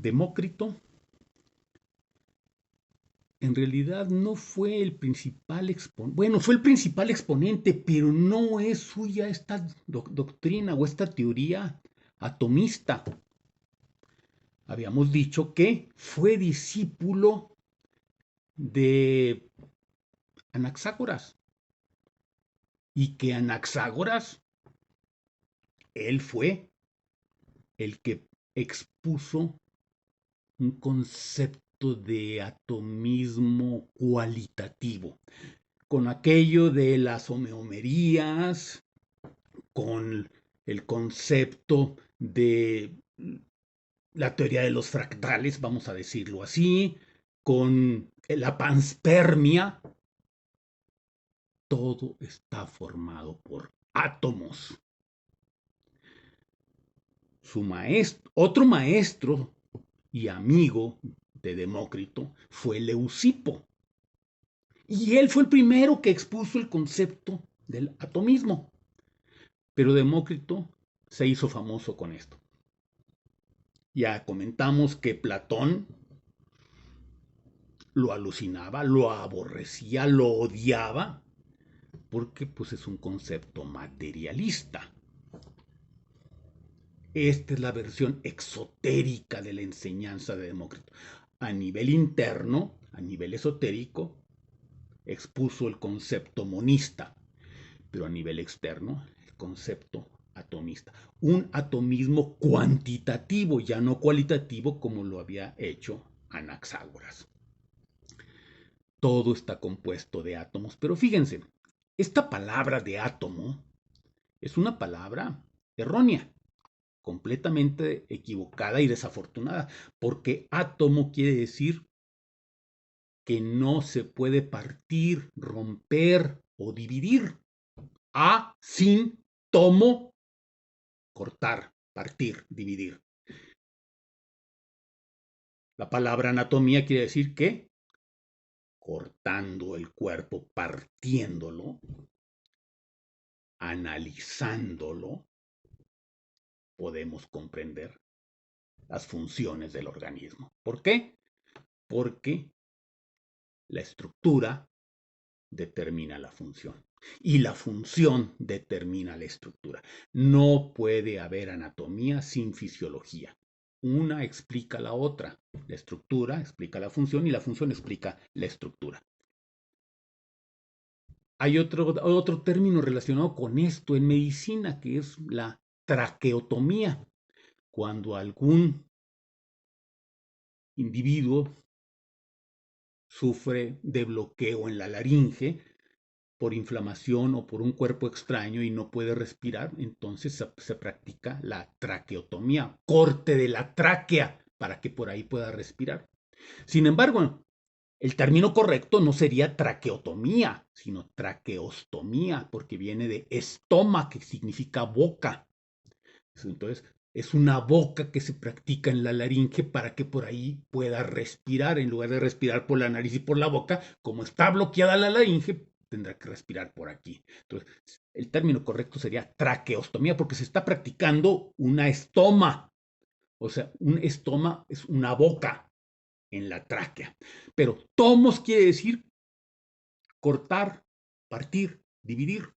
Demócrito en realidad no fue el principal exponente, bueno, fue el principal exponente, pero no es suya esta doctrina o esta teoría atomista. Habíamos dicho que fue discípulo de Anaxágoras y que Anaxágoras, él fue el que expuso un concepto de atomismo cualitativo, con aquello de las homeomerías, con el concepto de la teoría de los fractales, vamos a decirlo así, con la panspermia. Todo está formado por átomos. Otro maestro y amigo de Demócrito fue Leucipo. Y él fue el primero que expuso el concepto del atomismo. Pero Demócrito se hizo famoso con esto. Ya comentamos que Platón lo alucinaba, lo aborrecía, lo odiaba, porque pues es un concepto materialista. Esta es la versión exotérica de la enseñanza de Demócrito. A nivel interno, a nivel esotérico, expuso el concepto monista, pero a nivel externo, el concepto atomista. Un atomismo cuantitativo, ya no cualitativo como lo había hecho Anaxágoras. Todo está compuesto de átomos, pero fíjense, esta palabra de átomo es una palabra errónea, completamente equivocada y desafortunada, porque átomo quiere decir que no se puede partir, romper o dividir. A sin tomo, cortar, partir, dividir. La palabra anatomía quiere decir que cortando el cuerpo, partiéndolo, analizándolo, podemos comprender las funciones del organismo. ¿Por qué? Porque la estructura determina la función y la función determina la estructura. No puede haber anatomía sin fisiología. Una explica la otra. La estructura explica la función y la función explica la estructura. Hay otro término relacionado con esto en medicina, que es la traqueotomía. Cuando algún individuo sufre de bloqueo en la laringe por inflamación o por un cuerpo extraño y no puede respirar, entonces se practica la traqueotomía, corte de la tráquea para que por ahí pueda respirar. Sin embargo, el término correcto no sería traqueotomía, sino traqueostomía, porque viene de estoma, que significa boca. Entonces, es una boca que se practica en la laringe para que por ahí pueda respirar, en lugar de respirar por la nariz y por la boca, como está bloqueada la laringe, tendrá que respirar por aquí. Entonces, el término correcto sería traqueostomía, porque se está practicando una estoma. O sea, un estoma es una boca en la tráquea. Pero tomos quiere decir cortar, partir, dividir.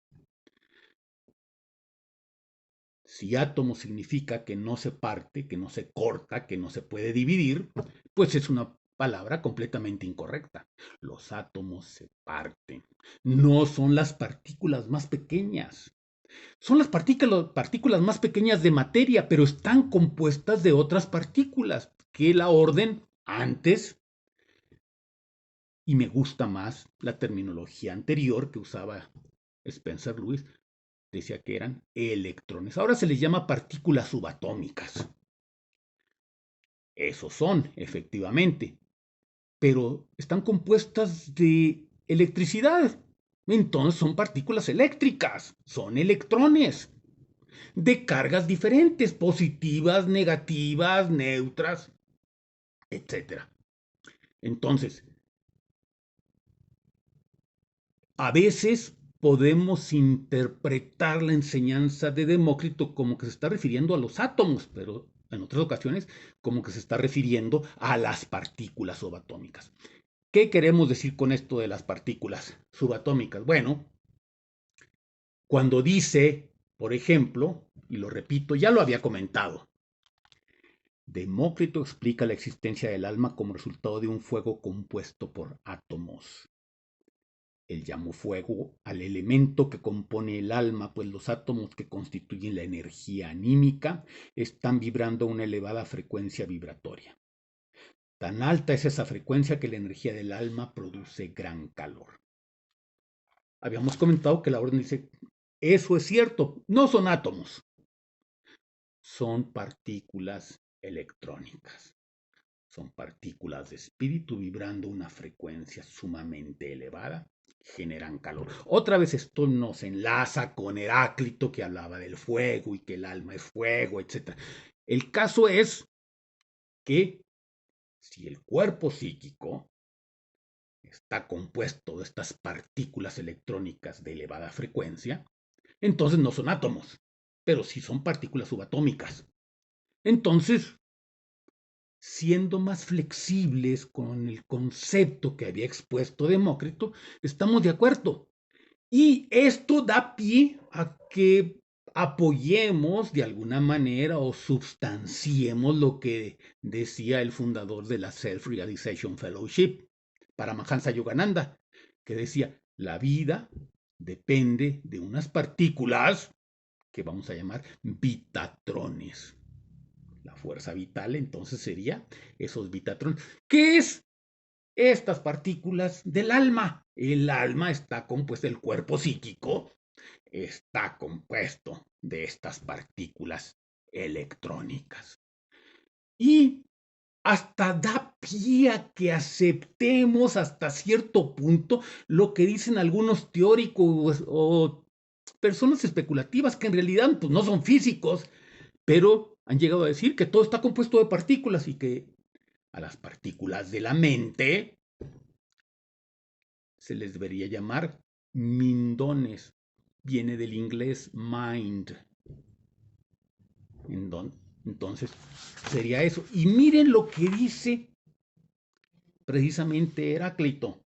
Si átomo significa que no se parte, que no se corta, que no se puede dividir, pues es una palabra completamente incorrecta. Los átomos se parten. No son las partículas más pequeñas. Son las partículas más pequeñas de materia, pero están compuestas de otras partículas que la orden antes, y me gusta más la terminología anterior que usaba Spencer Lewis, decía que eran electrones. Ahora se les llama partículas subatómicas. Esos son, efectivamente, pero están compuestas de electricidad. Entonces son partículas eléctricas, son electrones de cargas diferentes, positivas, negativas, neutras, etcétera. Entonces, a veces podemos interpretar la enseñanza de Demócrito como que se está refiriendo a los átomos, pero en otras ocasiones como que se está refiriendo a las partículas subatómicas. ¿Qué queremos decir con esto de las partículas subatómicas? Bueno, cuando dice, por ejemplo, y lo repito, ya lo había comentado, Demócrito explica la existencia del alma como resultado de un fuego compuesto por átomos. Él llamó fuego al elemento que compone el alma, pues los átomos que constituyen la energía anímica están vibrando a una elevada frecuencia vibratoria. Tan alta es esa frecuencia que la energía del alma produce gran calor. Habíamos comentado que la orden dice, eso es cierto, no son átomos, son partículas electrónicas. Son partículas de espíritu vibrando a una frecuencia sumamente elevada, generan calor. Otra vez esto nos enlaza con Heráclito, que hablaba del fuego y que el alma es fuego, etc. El caso es que si el cuerpo psíquico está compuesto de estas partículas electrónicas de elevada frecuencia, entonces no son átomos, pero sí son partículas subatómicas. Entonces, siendo más flexibles con el concepto que había expuesto Demócrito, estamos de acuerdo. Y esto da pie a que apoyemos de alguna manera o substanciemos lo que decía el fundador de la Self-Realization Fellowship, Paramahansa Yogananda, que decía, la vida depende de unas partículas que vamos a llamar bitatrones. La fuerza vital entonces sería esos bitatrones. ¿Qué es estas partículas del alma? El alma está compuesto, el cuerpo psíquico está compuesto de estas partículas electrónicas. Y hasta da pie a que aceptemos hasta cierto punto lo que dicen algunos teóricos o personas especulativas que en realidad pues, no son físicos, pero han llegado a decir que todo está compuesto de partículas y que a las partículas de la mente se les debería llamar mindones. Viene del inglés mind. Entonces, sería eso. Y miren lo que dice precisamente Heráclito.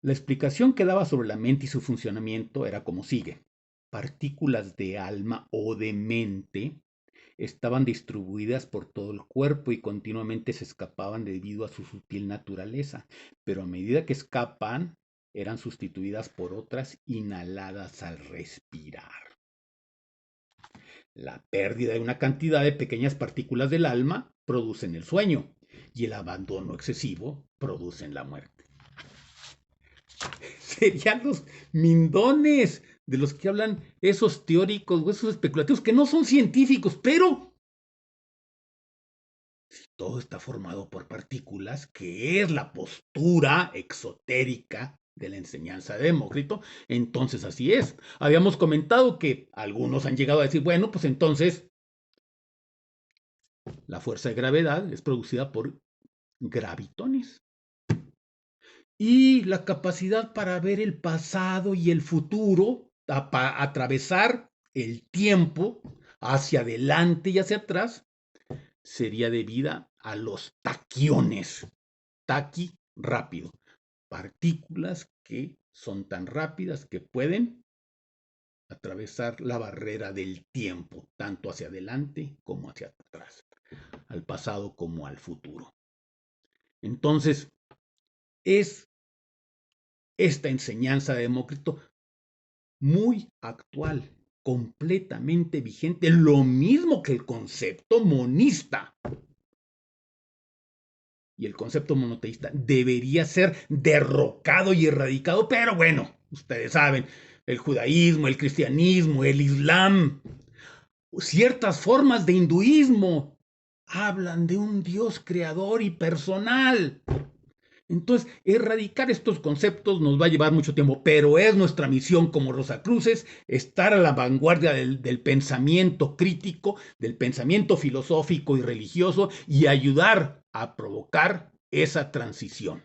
La explicación que daba sobre la mente y su funcionamiento era como sigue. Partículas de alma o de mente estaban distribuidas por todo el cuerpo y continuamente se escapaban debido a su sutil naturaleza, pero a medida que escapan, eran sustituidas por otras inhaladas al respirar. La pérdida de una cantidad de pequeñas partículas del alma producen el sueño y el abandono excesivo producen la muerte. Serían los mindones de los que hablan esos teóricos o esos especulativos que no son científicos, pero si todo está formado por partículas, que es la postura exotérica de la enseñanza de Demócrito, entonces así es. Habíamos comentado que algunos han llegado a decir, bueno, pues entonces la fuerza de gravedad es producida por gravitones. Y la capacidad para ver el pasado y el futuro, atravesar el tiempo hacia adelante y hacia atrás, sería debida a los taquiones. Taqui, rápido. Partículas que son tan rápidas que pueden atravesar la barrera del tiempo, tanto hacia adelante como hacia atrás, al pasado como al futuro. Entonces, es esta enseñanza de Demócrito muy actual, completamente vigente, lo mismo que el concepto monista. Y el concepto monoteísta debería ser derrocado y erradicado, pero bueno, ustedes saben, el judaísmo, el cristianismo, el islam, ciertas formas de hinduismo hablan de un Dios creador y personal. Entonces, erradicar estos conceptos nos va a llevar mucho tiempo, pero es nuestra misión como Rosacruces estar a la vanguardia del pensamiento crítico, del pensamiento filosófico y religioso y ayudar a provocar esa transición.